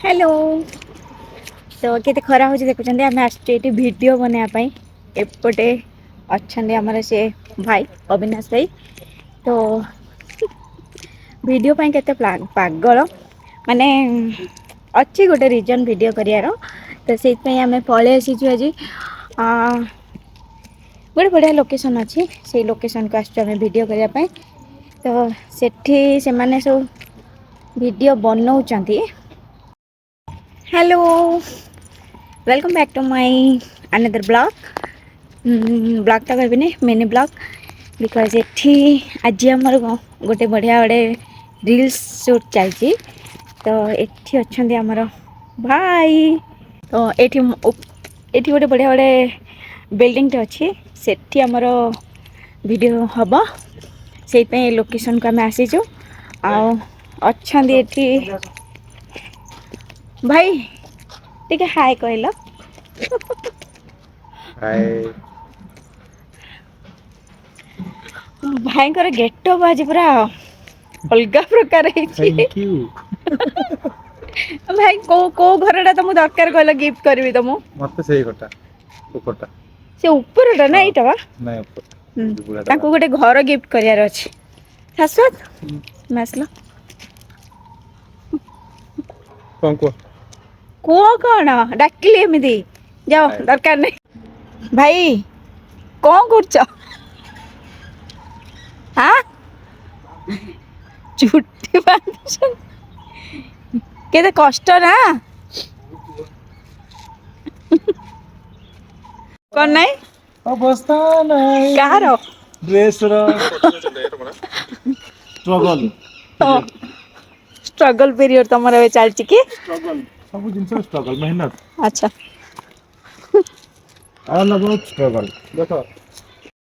hello तो केते खरा हो देखुं आम आसटी वीडियो बनवाई एपटे अच्छा आमर से भाई अविनाश भाई तो वीडियो पे केते पागल माने अच्छी गोटे रिजन वीडियो करार तो से आम पलि आसीचु आज गोटे बढ़िया लोकेशन अच्छी से लोकेशन को आम वीडियो करने तो सेठी से माने सब वीडियो बनाऊँच hello welcome back to my another blog blog तो कहबी मिनी ब्लॉग बिकज एठी आज आमर गोटे बढ़िया गोटे रील्स शूट चलती तो एठी अच्छा आमर भाई तो एठी गोटे बढ़िया गोटे बिल्डिंगटे अच्छी सेठी आमर वीडियो हम से लोकेशन को आम आसीचु अच्छा एठी भाई टिके हाय कहल हाय भाई गेटअप आज पूरा अलग प्रकार थैंक यू भाई को घरटा तुम दरकार कहल गिफ्ट करी तुम मत से घटा ऊपरटा से ऊपरटा ना एटा बा नहीं ऊपर ताको गोटे घर गिफ्ट करियार अछि शाश्वत मसला कौन को कौन डाकिली एमती जाओ दरकार नहीं भाई कौन कर हाँ चुट्टी बांधुछन केते कष्ट ना कौन नहीं अवस्था नहीं कहार ड्रेस रो स्ट्रगल स्ट्रगल पीरियड तुम चलती कि स्ट्रगल सब जिंस स्ट्रगल मेहनत अच्छा ऑल अबाउट स्ट्रगल देखो